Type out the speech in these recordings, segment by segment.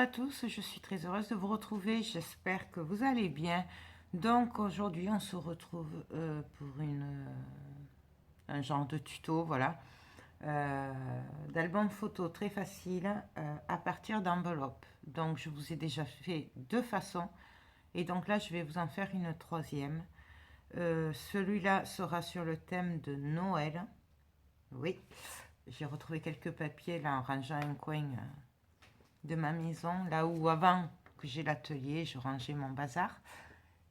à tous, je suis très heureuse de vous retrouver, j'espère que vous allez bien. Donc aujourd'hui on se retrouve pour un genre de tuto, voilà, d'album photo très facile à partir d'enveloppes. Donc je vous ai déjà fait deux façons et donc là je vais vous en faire une troisième. Celui-là sera sur le thème de Noël. Oui, j'ai retrouvé quelques papiers là en rangeant un coin de ma maison, là où avant que j'ai l'atelier, je rangeais mon bazar.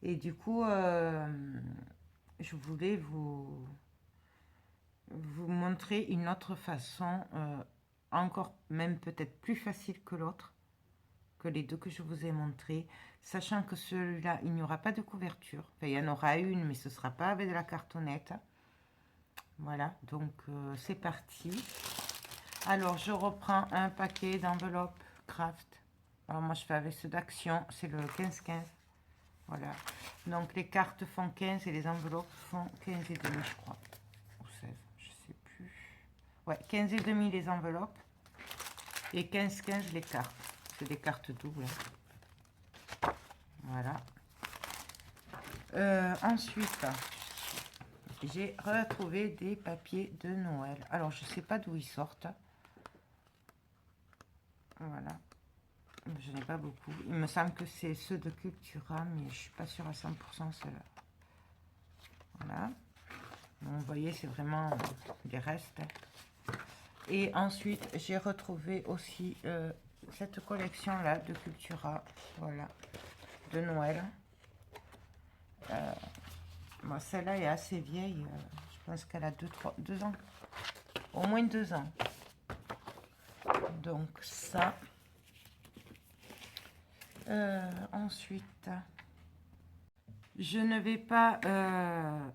Et du coup, je voulais vous montrer une autre façon, encore même peut-être plus facile que l'autre, que les deux que je vous ai montrés, sachant que celui-là, il n'y aura pas de couverture. Enfin, il y en aura une, mais ce ne sera pas avec de la cartonnette. Voilà, donc c'est parti. Alors, je reprends un paquet d'enveloppes Craft. Alors, moi, je fais avec ceux d'Action. C'est le 15-15. Voilà. Donc, les cartes font 15 et les enveloppes font 15 et demi, je crois. Ou 16, je sais plus. Ouais, 15 et demi les enveloppes. Et 15-15 les cartes. C'est des cartes doubles. Voilà. Ensuite, j'ai retrouvé des papiers de Noël. Alors, je sais pas d'où ils sortent. Voilà. Je n'ai pas beaucoup. Il me semble que c'est ceux de Cultura, mais je suis pas sûre à 100% ceux-là. Voilà. Donc, vous voyez, c'est vraiment des restes. Et ensuite, j'ai retrouvé aussi cette collection-là de Cultura. Voilà. De Noël. Bon, celle-là est assez vieille. Je pense qu'elle a 2 ans. Au moins 2 ans. Donc, ça... ensuite, je ne vais pas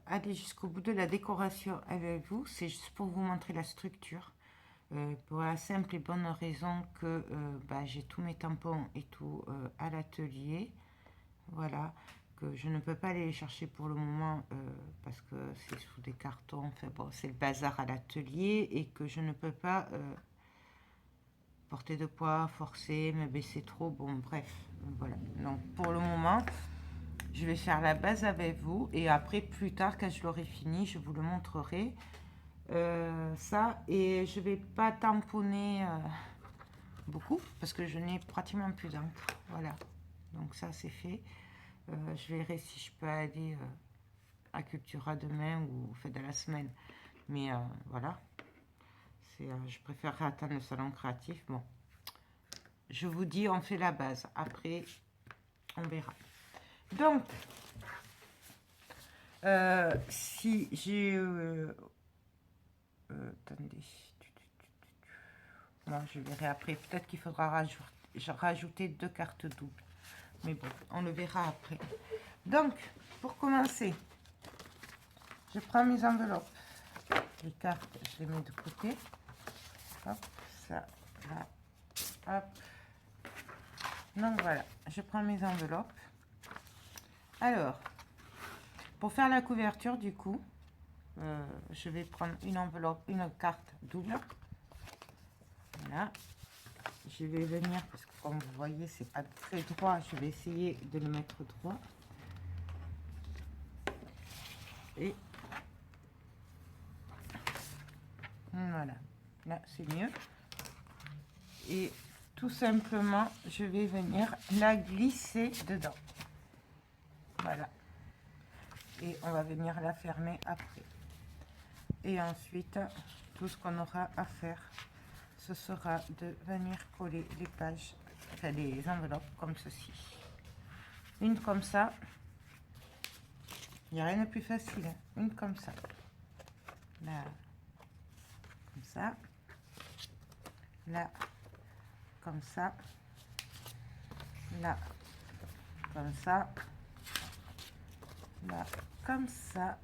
aller jusqu'au bout de la décoration avec vous. C'est juste pour vous montrer la structure. Pour la simple et bonne raison que j'ai tous mes tampons et tout à l'atelier. Voilà. Que je ne peux pas aller les chercher pour le moment parce que c'est sous des cartons. Enfin bon, c'est le bazar à l'atelier et que je ne peux pas... porter de poids, forcer, me baisser trop, bon bref, voilà. Donc pour le moment, je vais faire la base avec vous et après plus tard quand je l'aurai fini, je vous le montrerai. Ça, et je vais pas tamponner beaucoup parce que je n'ai pratiquement plus d'encre, voilà. Donc ça c'est fait. Je verrai si je peux aller à Cultura demain ou au fait de la semaine, mais voilà. Je préférerais attendre le salon créatif. Bon, je vous dis, on fait la base. Après, on verra. Donc, si j'ai... attendez. Bon, je verrai après. Peut-être qu'il faudra rajouter 2 cartes doubles. Mais bon, on le verra après. Donc, pour commencer, je prends mes enveloppes. Les cartes, je les mets de côté. Hop, ça, là, hop. Donc voilà, je prends mes enveloppes. Alors, pour faire la couverture, du coup, je vais prendre une enveloppe, une carte double. Voilà. Je vais venir, parce que comme vous voyez, c'est pas très droit. Je vais essayer de le mettre droit. Et voilà. Là, c'est mieux. Et tout simplement, je vais venir la glisser dedans. Voilà. Et on va venir la fermer après. Et ensuite, tout ce qu'on aura à faire, ce sera de venir coller les pages, enfin les enveloppes comme ceci. Une comme ça. Il n'y a rien de plus facile. Hein. Une comme ça. Là. Comme ça. Là. Comme ça. Là. Comme ça. Là. Comme ça.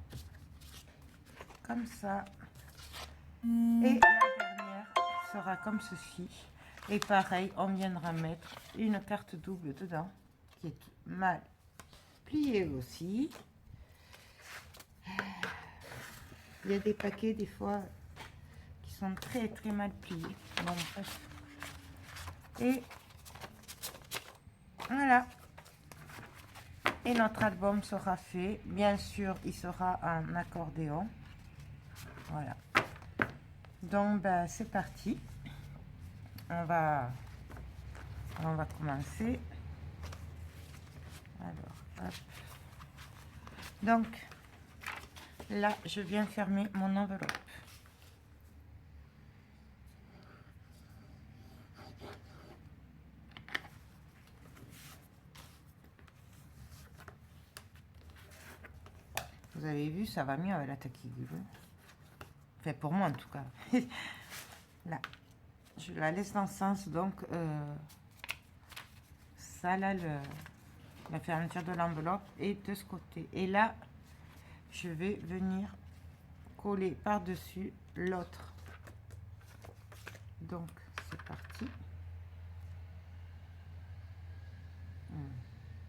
Comme ça. Et la dernière sera comme ceci. Et pareil, on viendra mettre une carte double dedans, qui est mal pliée aussi. Il y a des paquets, des fois, qui sont très très mal pliés. Bon, bref. Et Voilà. Et notre album sera fait. Bien sûr, il sera en accordéon. Voilà. Donc, ben, c'est parti. On va commencer. Alors, hop. Donc, là, je viens fermer mon enveloppe. Vous avez vu, ça va mieux avec la Takiguru. Enfin, pour moi, en tout cas. Là, je la laisse dans ce sens, donc ça, là, la fermeture de l'enveloppe est de ce côté. Et là, je vais venir coller par-dessus l'autre. Donc, c'est parti.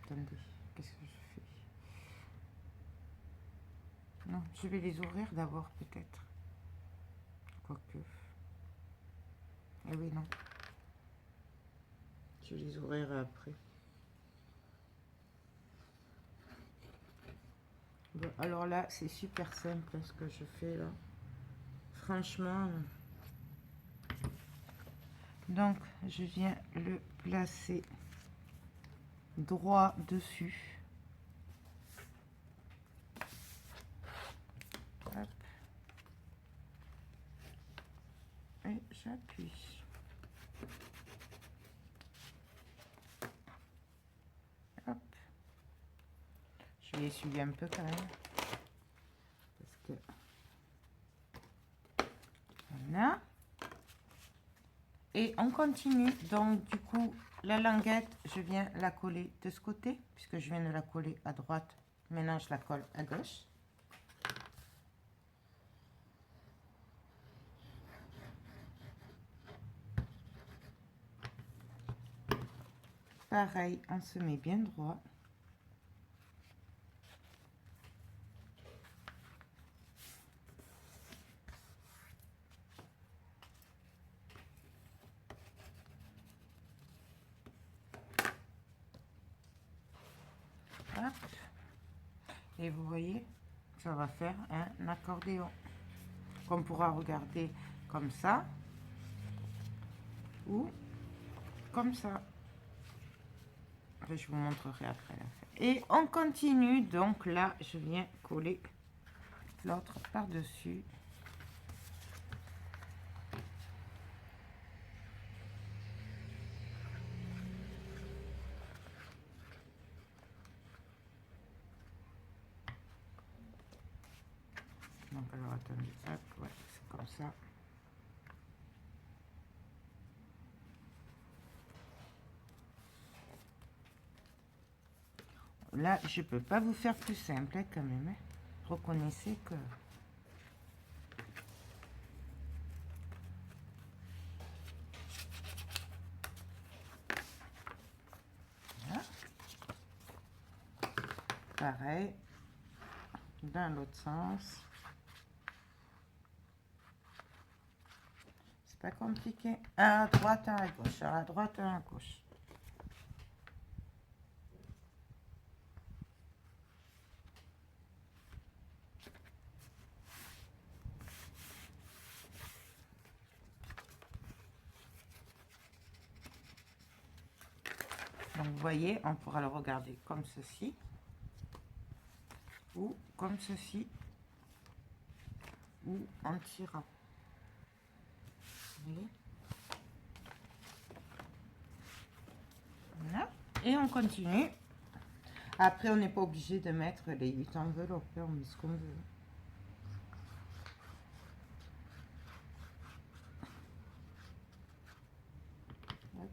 Attendez, qu'est-ce que je fais? Non, je vais les ouvrir d'abord, peut-être. Quoique. Eh oui, non. Je les ouvrirai après. Bon, alors là, c'est super simple ce que je fais là. Franchement. Donc, je viens le placer droit dessus. Hop. Et j'appuie. Hop. Je vais essuyer un peu quand même. Parce que... Voilà. Et on continue. Donc, du coup, la languette, je viens la coller de ce côté. Puisque je viens de la coller à droite. Maintenant, je la colle à gauche. Pareil, on se met bien droit. Hop. Et vous voyez, ça va faire un accordéon qu'on pourra regarder comme ça ou comme ça. Enfin, je vous montrerai après la fin. Et on continue. Donc là, je viens coller l'autre par-dessus. Donc alors attendez, hop, ouais, c'est comme ça. Là, je peux pas vous faire plus simple hein, quand même. Hein. Reconnaissez que... Voilà. Pareil, dans l'autre sens. C'est pas compliqué. Un à droite, un à gauche. Un à droite, un à gauche. Donc vous voyez, on pourra le regarder comme ceci. Ou comme ceci. Ou en tirant. Vous voyez? Voilà. Et on continue. Après, on n'est pas obligé de mettre les 8 enveloppes. On met ce qu'on veut. Hop.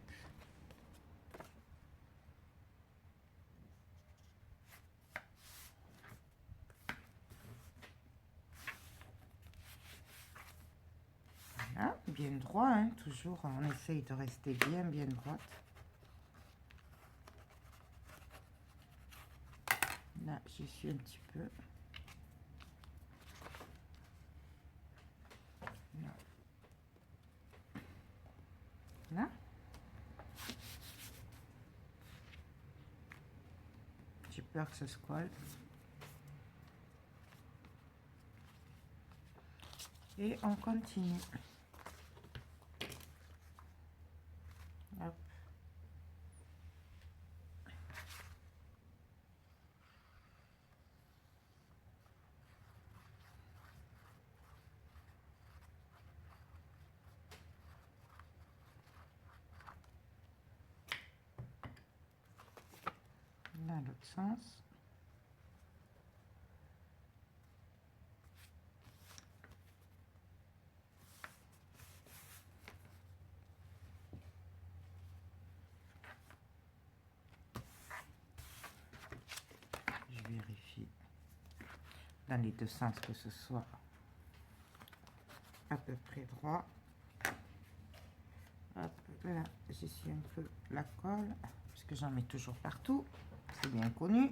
Voilà, bien droit, hein, toujours. On essaye de rester bien droite. Là, je suis un petit peu. Là. Là. peur que ça se colle. Et on continue. Hop. Dans l'autre sens. Je vérifie dans les deux sens que ce soit à peu près droit. Hop, là, j'essuie un peu la colle, parce que j'en mets toujours partout, c'est bien connu.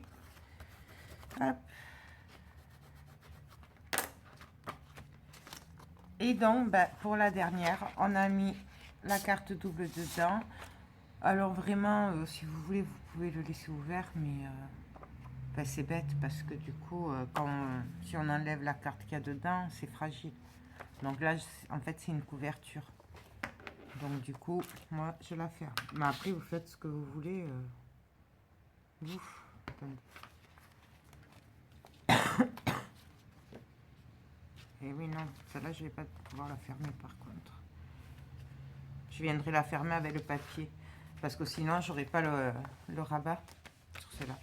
Hop. Et donc, ben, pour la dernière, on a mis la carte double dedans. Alors vraiment, si vous voulez, vous pouvez le laisser ouvert, mais ben, c'est bête, parce que du coup, si on enlève la carte qu'il y a dedans, c'est fragile. Donc là, en fait, c'est une couverture. Donc du coup, moi, je la ferme. Mais après, vous faites ce que vous voulez. Ouf. Et oui, non, celle-là, je vais pas pouvoir la fermer par contre. Je viendrai la fermer avec le papier. Parce que sinon, j'aurai pas le rabat sur celle-là.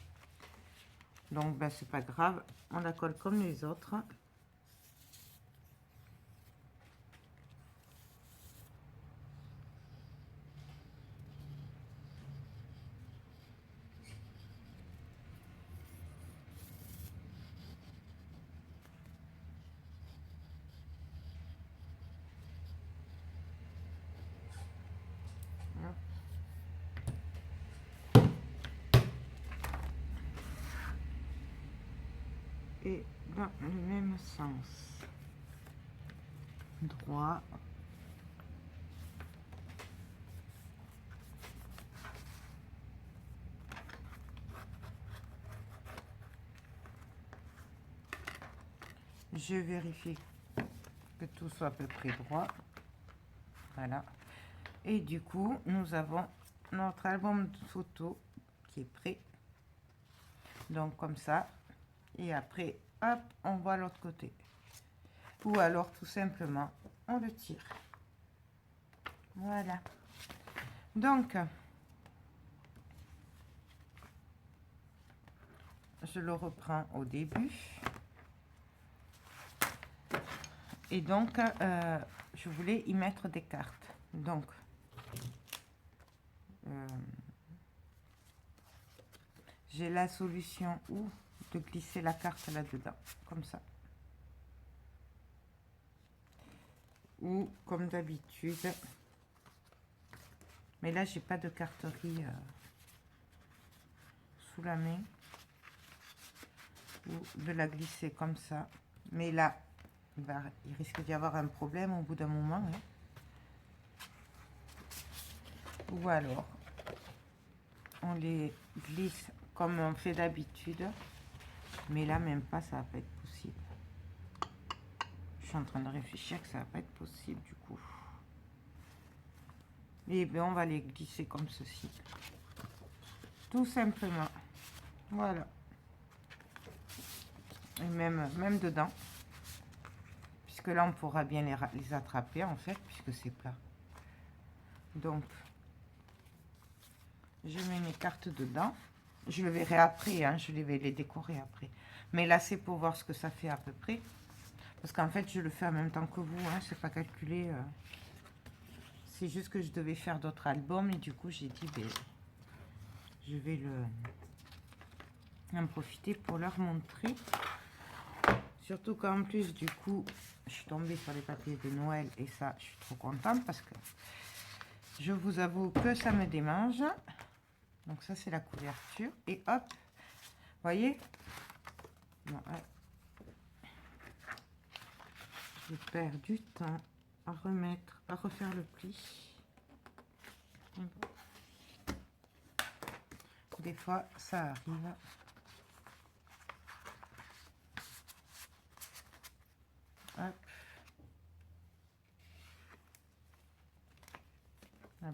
Donc, ben, c'est pas grave. On la colle comme les autres. Et dans le même sens. Droit. Je vérifie que tout soit à peu près droit. Voilà. Et du coup, nous avons notre album de photos qui est prêt. Donc comme ça. Et après, hop, on voit l'autre côté. Ou alors, tout simplement, on le tire. Voilà. Donc, je le reprends au début. Et donc, je voulais y mettre des cartes. Donc, j'ai la solution où de glisser la carte là-dedans, comme ça. Ou comme d'habitude. Mais là, j'ai pas de carterie sous la main. Ou de la glisser comme ça. Mais là, il risque d'y avoir un problème au bout d'un moment. Hein. Ou alors, on les glisse comme on fait d'habitude. Mais là, même pas, ça va pas être possible. Je suis en train de réfléchir que ça va pas être possible du coup. Et bien, on va les glisser comme ceci. Tout simplement. Voilà. Et même dedans. Puisque là, on pourra bien les attraper, en fait, puisque c'est plat. Donc, je mets mes cartes dedans. Je le verrai après, hein, je vais les décorer après. Mais là, c'est pour voir ce que ça fait à peu près. Parce qu'en fait, je le fais en même temps que vous, hein, c'est pas calculé. C'est juste que je devais faire d'autres albums et du coup, j'ai dit, ben, je vais en profiter pour leur montrer. Surtout qu'en plus, du coup, je suis tombée sur les papiers de Noël et ça, je suis trop contente parce que je vous avoue que ça me démange. Donc ça, c'est la couverture. Et hop, vous voyez, bon, ouais. Je perds du temps à remettre, à refaire le pli. Des fois, ça arrive.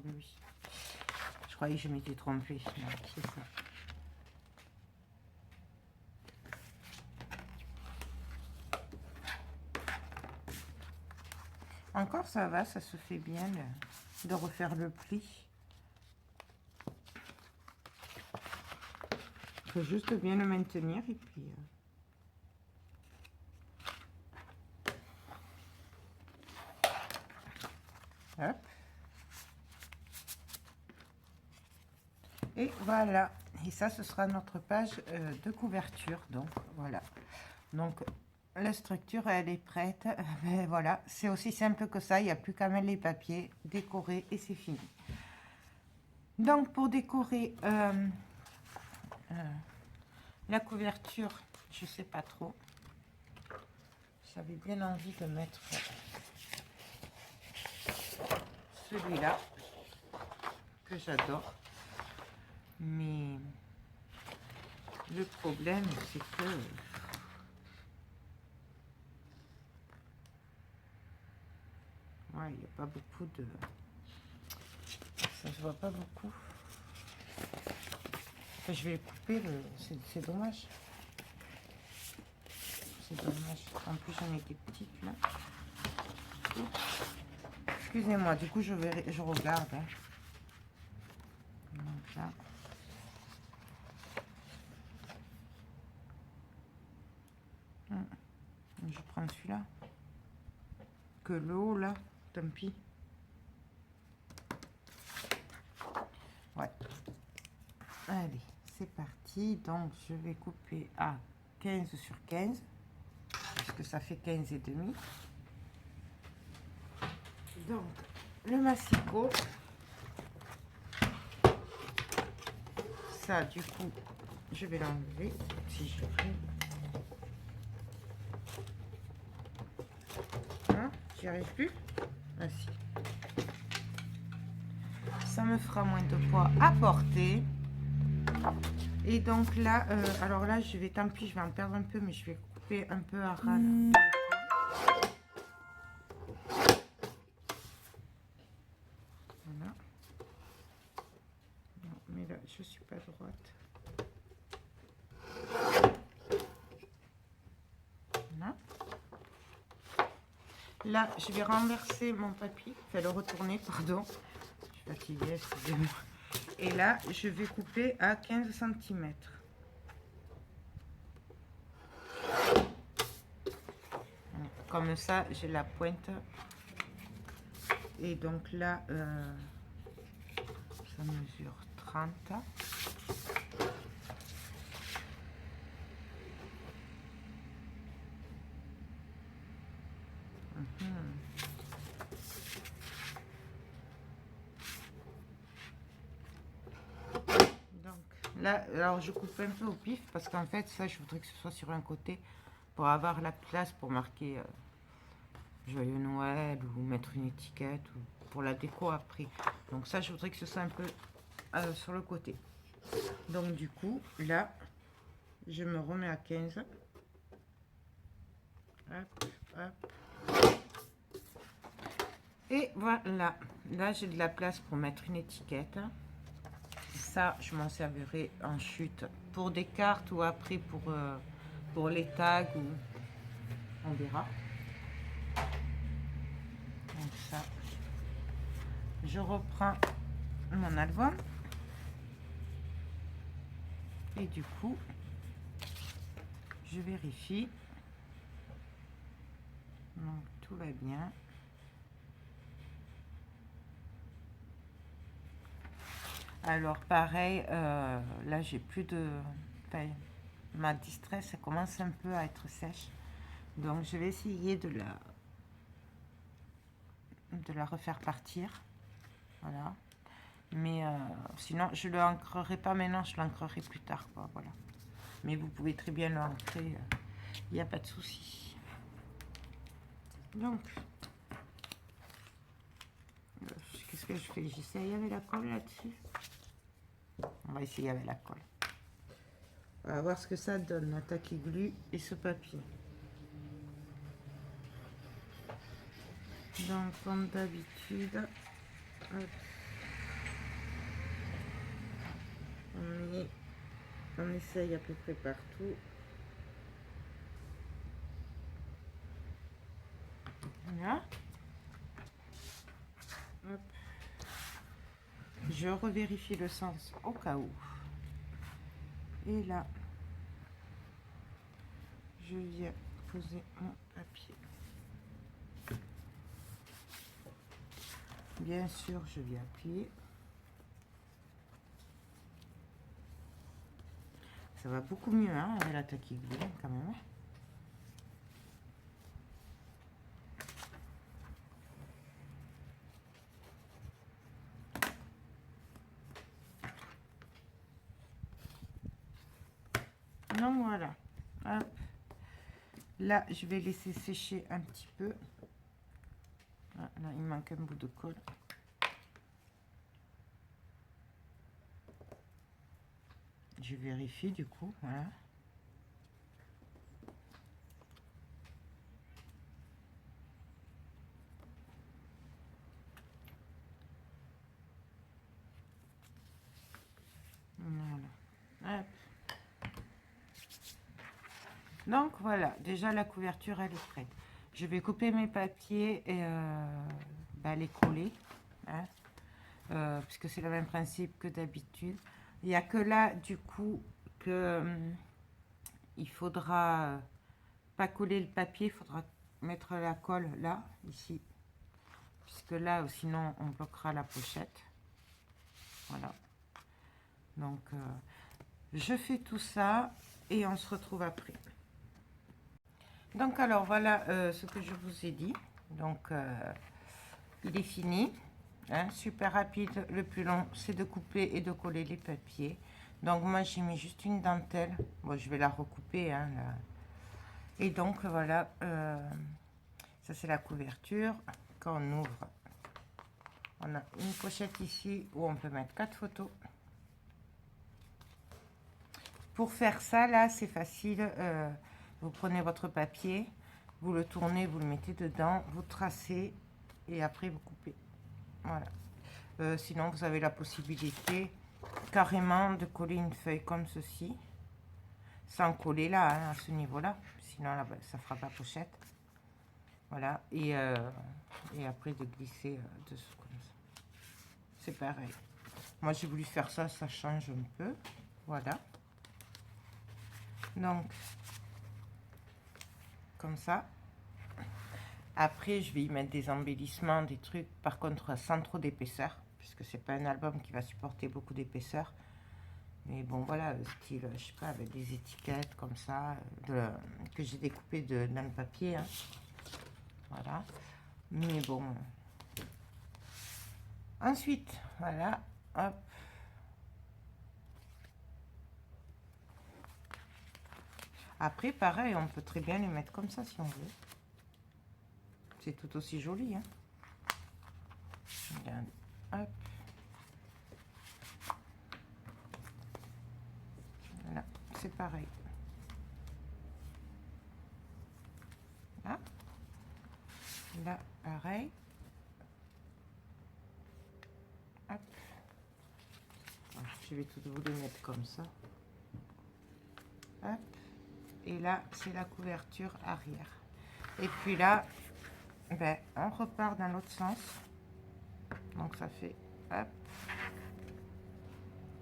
oui, oui. Je croyais que je m'étais trompée. C'est ça. Encore ça va, ça se fait bien de refaire le pli. Il faut juste bien le maintenir et puis... hop. Et voilà. Et ça, ce sera notre page de couverture. Donc, voilà. Donc, la structure, elle est prête. Ben, voilà. C'est aussi simple que ça. Il n'y a plus qu'à mettre les papiers, décorer et c'est fini. Donc, pour décorer la couverture, je sais pas trop. J'avais bien envie de mettre celui-là, que j'adore. Mais le problème, c'est que ouais, il n'y a pas beaucoup de... ça se voit pas beaucoup. Enfin, je vais couper, c'est dommage. C'est dommage. En plus, j'en ai des petites là. Excusez-moi, du coup, je regarde. Hein. Donc là. Je prends celui-là. Que l'eau, là, tant pis. Ouais. Allez, c'est parti. Donc, je vais couper à 15 sur 15. Puisque ça fait 15 et demi. Donc, le massicot. Ça, du coup, je vais l'enlever. Si je fais... J'y arrive plus. Ah, si. Ça me fera moins de poids à porter. Et donc là, alors là, je vais, tant pis, je vais en perdre un peu, mais je vais couper un peu à ras. Voilà. Non, mais là, je suis pas droite. Voilà. Là, je vais renverser mon papier, enfin le retourner, pardon. Je suis fatiguée, excusez-moi. Et là, je vais couper à 15 cm. Comme ça, j'ai la pointe. Et donc là, ça mesure 30. Là, alors je coupe un peu au pif parce qu'en fait, ça, je voudrais que ce soit sur un côté pour avoir la place pour marquer Joyeux Noël ou mettre une étiquette ou pour la déco après. Donc ça, je voudrais que ce soit un peu sur le côté. Donc du coup, là, je me remets à 15. Hop, hop. Et voilà. Là, j'ai de la place pour mettre une étiquette. Ça, je m'en servirai en chute pour des cartes ou après pour les tags ou on verra. Donc ça, je reprends mon album et du coup, je vérifie. Donc tout va bien. Alors pareil, là j'ai plus de... Enfin, ma distress, ça commence un peu à être sèche. Donc je vais essayer de la refaire partir. Voilà. Mais sinon, je ne l'ancrerai pas maintenant, je l'ancrerai plus tard. Quoi, voilà. Mais vous pouvez très bien l'ancrer, il n'y a pas de souci. Donc, qu'est-ce que je fais? J'essaye avec la colle là-dessus. On va essayer avec la colle. On va voir ce que ça donne, la tacky glue et ce papier. Donc, comme d'habitude, On essaye à peu près partout. Voilà. Hop. Je revérifie le sens au cas où. Et là, je viens poser mon papier. Bien sûr, je viens appuyer. Ça va beaucoup mieux, hein, avec la taquigouille, quand même. Donc voilà. Hop. Là, je vais laisser sécher un petit peu. Ah, là, il manque un bout de colle. Je vérifie du coup, voilà. Voilà. Hop. Donc voilà, déjà la couverture elle est prête. Je vais couper mes papiers et les coller, hein, puisque c'est le même principe que d'habitude. Il n'y a que là du coup que il faudra pas coller le papier, il faudra mettre la colle là, ici, puisque là sinon on bloquera la pochette. Voilà. Donc je fais tout ça et on se retrouve après. Donc alors voilà ce que je vous ai dit. Donc il est fini, hein, super rapide. Le plus long c'est de couper et de coller les papiers. Donc moi j'ai mis juste une dentelle. Bon, je vais la recouper, hein, là. Et donc voilà, ça c'est la couverture. Quand on ouvre, on a une pochette ici où on peut mettre 4 photos. Pour faire ça là c'est facile. Vous prenez votre papier, vous le tournez, vous le mettez dedans, vous tracez et après vous coupez. Voilà. Sinon, vous avez la possibilité carrément de coller une feuille comme ceci, sans coller là, hein, à ce niveau-là. Sinon, là, ça fera pas pochette. Voilà. Et après de glisser dessous comme ça. C'est pareil. Moi, j'ai voulu faire ça, ça change un peu. Voilà. Donc, comme ça. Après, je vais y mettre des embellissements, des trucs, par contre, sans trop d'épaisseur, puisque c'est pas un album qui va supporter beaucoup d'épaisseur. Mais bon, voilà, style, je sais pas, avec des étiquettes comme ça, que j'ai découpé dans le papier. Hein. Voilà. Mais bon. Ensuite, voilà, hop. Après, pareil, on peut très bien les mettre comme ça si on veut. C'est tout aussi joli. Hein. Regardez, hop. Voilà, c'est pareil. Là, là, pareil. Hop. Je vais tout vous les mettre comme ça. Hop. Et là, c'est la couverture arrière. Et puis là, ben, on repart dans l'autre sens. Donc ça fait, hop.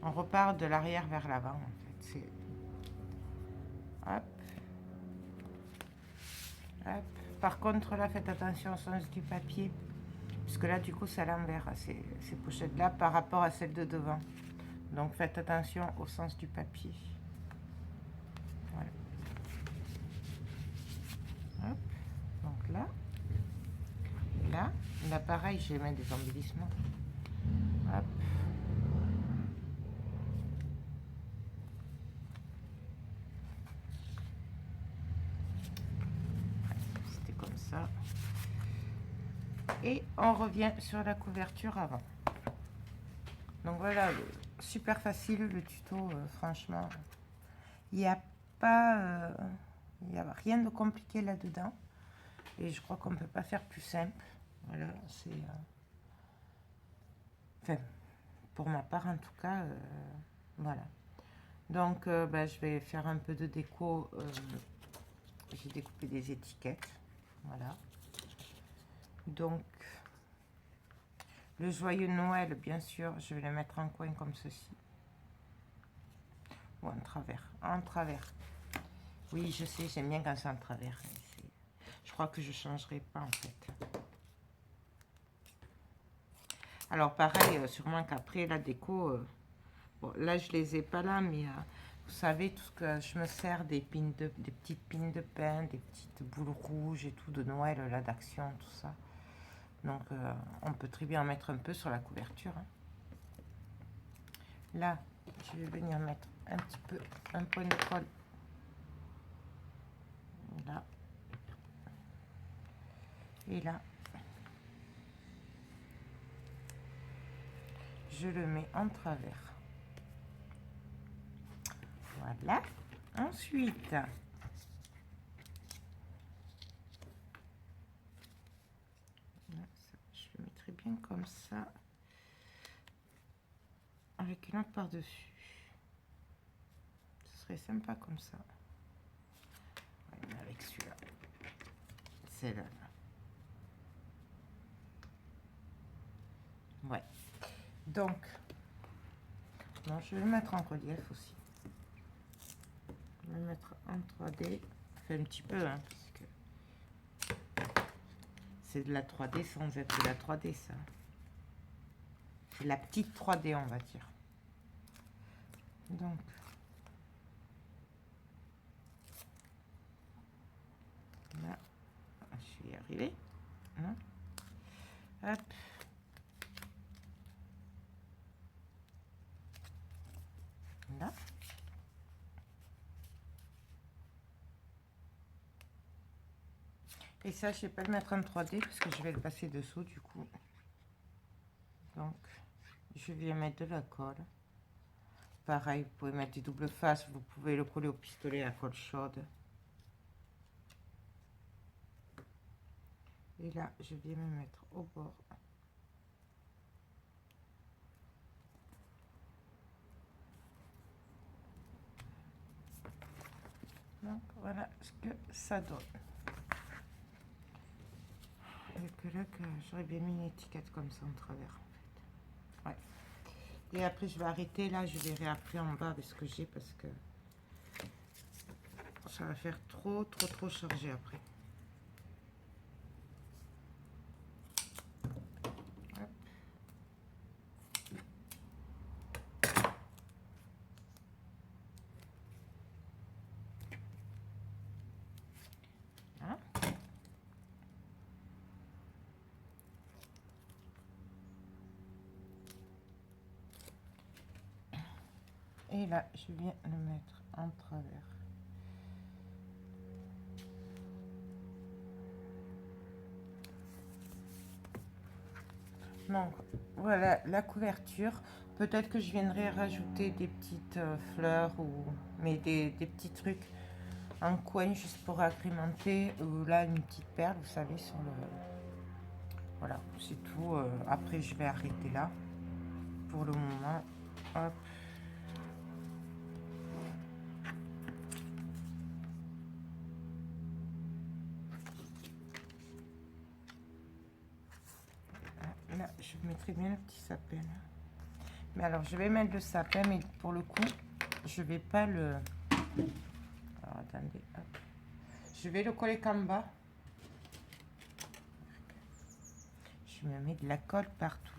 On repart de l'arrière vers l'avant, en fait. Hop. Hop. Par contre, là, faites attention au sens du papier. Puisque là, du coup, c'est à l'envers, ces pochettes-là, par rapport à celles de devant. Donc, faites attention au sens du papier. Voilà. Hop. Donc là. Là, pareil, je vais mettre des embellissements. Hop. C'était comme ça. Et on revient sur la couverture avant. Donc voilà, super facile le tuto, franchement. Il n'y a pas... il n'y a rien de compliqué là-dedans. Et je crois qu'on ne peut pas faire plus simple. Voilà, c'est... Enfin, pour ma part en tout cas, voilà. Donc, ben, je vais faire un peu de déco. J'ai découpé des étiquettes. Voilà. Donc, le joyeux Noël, bien sûr, je vais le mettre en coin comme ceci. Ou en travers. En travers. Oui, je sais, j'aime bien quand c'est en travers. Je crois que je ne changerai pas, en fait. Alors, pareil, sûrement qu'après, la déco... bon, là, je les ai pas là, mais... vous savez, tout ce que je me sers des petites pines de pain, des petites boules rouges et tout de Noël, là, d'action, tout ça. Donc, on peut très bien en mettre un peu sur la couverture. Hein. Là, je vais venir mettre un petit peu, un point de colle. Là. Et là. Je le mets en travers. Voilà. Ensuite, je le mettrai bien comme ça, avec une autre par-dessus. Ce serait sympa comme ça. Ouais, avec celui-là. C'est là. Ouais. Donc, non, je vais le mettre en relief aussi. Je vais le mettre en 3D. Fait un petit peu, hein, parce que c'est de la 3D sans être de la 3D, ça. C'est la petite 3D, on va dire. Donc, là, je vais y arriver. Hein. Hop. Là. Et ça, je ne vais pas le mettre en 3D parce que je vais le passer dessous du coup. Donc, je viens mettre de la colle. Pareil, vous pouvez mettre des doubles faces, vous pouvez le coller au pistolet à colle chaude. Et là, je viens me mettre au bord. Donc, voilà ce que ça donne. Et que là, que j'aurais bien mis une étiquette comme ça en travers. En fait. Ouais. Et après, je vais arrêter. Là, je verrai après en bas avec ce que j'ai parce que ça va faire trop chargé après. Hop. Hein? Et là, je viens le mettre en travers. Donc, voilà la couverture. Peut-être que je viendrai rajouter des petites fleurs ou mais des petits trucs en coin juste pour agrémenter. Ou là, une petite perle, vous savez, sur le... Voilà, c'est tout. Après, je vais arrêter là pour le moment. Hop. Là, je mettrai bien le petit sapin. Mais alors, je vais mettre le sapin, mais pour le coup, je vais pas le... Alors, attendez, hop. Je vais le coller qu'en bas. Je me mets de la colle partout.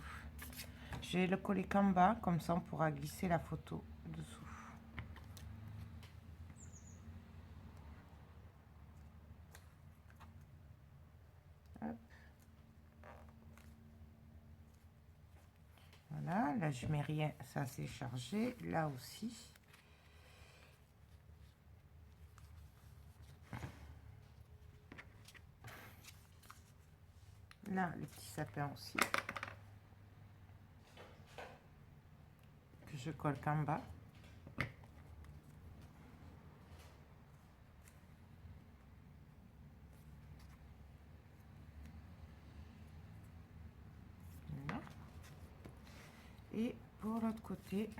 Je vais le coller qu'en bas, comme ça on pourra glisser la photo dessous. Hop. Voilà, là je mets rien, ça c'est chargé, là aussi. Là, le petit sapin aussi. Que je colle qu'en bas. Voilà. Et pour l'autre côté,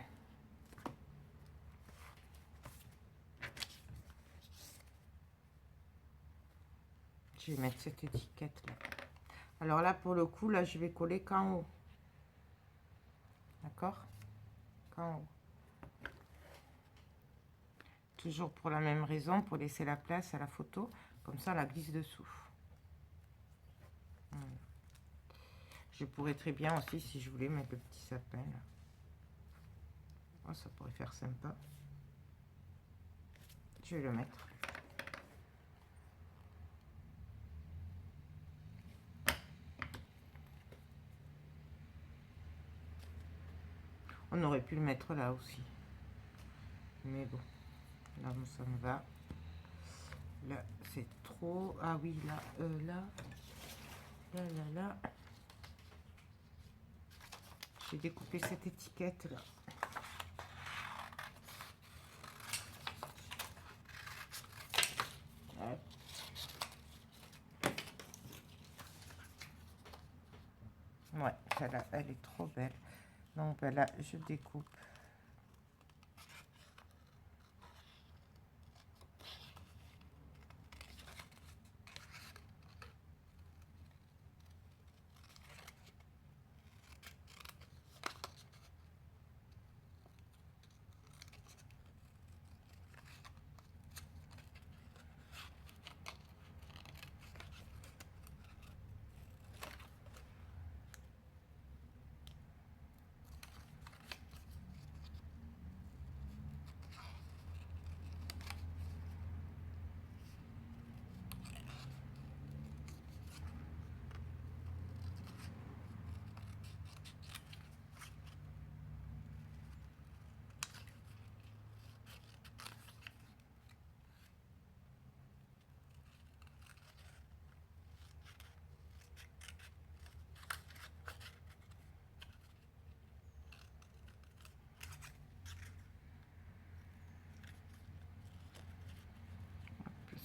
Je vais mettre cette étiquette là. Alors là, pour le coup, là, je vais coller qu'en haut. D'accord? Qu'en haut. Toujours pour la même raison, pour laisser la place à la photo. Comme ça, on la glisse dessous. Voilà. Je pourrais très bien aussi, si je voulais, mettre le petit sapin là. Oh, ça pourrait faire sympa. Je vais le mettre. On aurait pu le mettre là aussi. Mais bon, là, ça me va. Là, c'est trop. Ah oui, là, là. J'ai découpé cette étiquette là. Hop. Ouais, celle-là, elle est trop belle. Donc ben là, je découpe.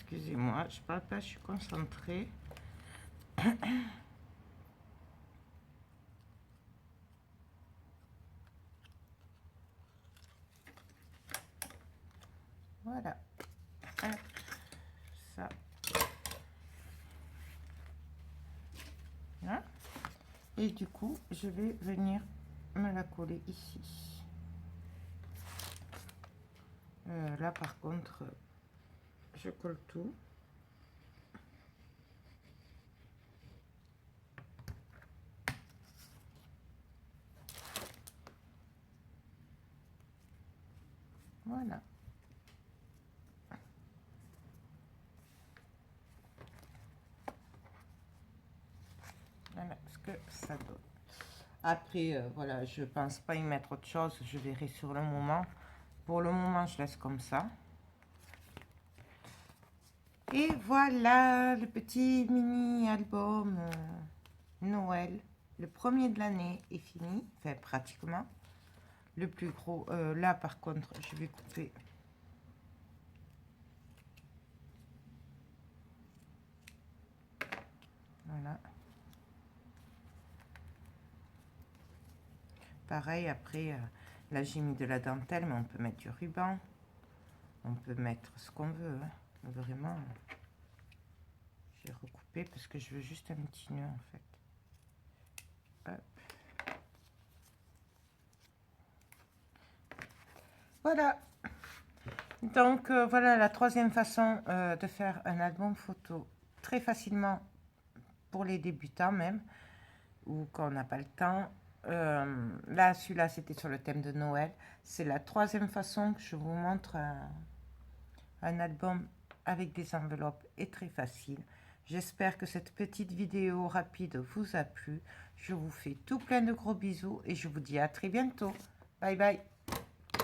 Excusez-moi, je parle pas, je suis concentrée. Voilà. Hop, ça. Hein? Et du coup, je vais venir me la coller ici. Là, par contre, je colle tout. Voilà. Voilà ce que ça donne. Après, voilà, je pense pas y mettre autre chose. Je verrai sur le moment. Pour le moment, je laisse comme ça. Et voilà, le petit mini-album Noël. Le premier de l'année est fini. Enfin, pratiquement. Le plus gros, là, par contre, je vais couper. Voilà. Pareil, après, là, j'ai mis de la dentelle, mais on peut mettre du ruban. On peut mettre ce qu'on veut. Hein. Vraiment, j'ai recoupé parce que je veux juste un petit nœud, en fait. Hop. Voilà. Donc, voilà la troisième façon de faire un album photo très facilement pour les débutants même, ou quand on n'a pas le temps. Là, celui-là, c'était sur le thème de Noël. C'est la troisième façon que je vous montre un album avec des enveloppes et très facile. J'espère que cette petite vidéo rapide vous a plu. Je vous fais tout plein de gros bisous et je vous dis à très bientôt. Bye bye.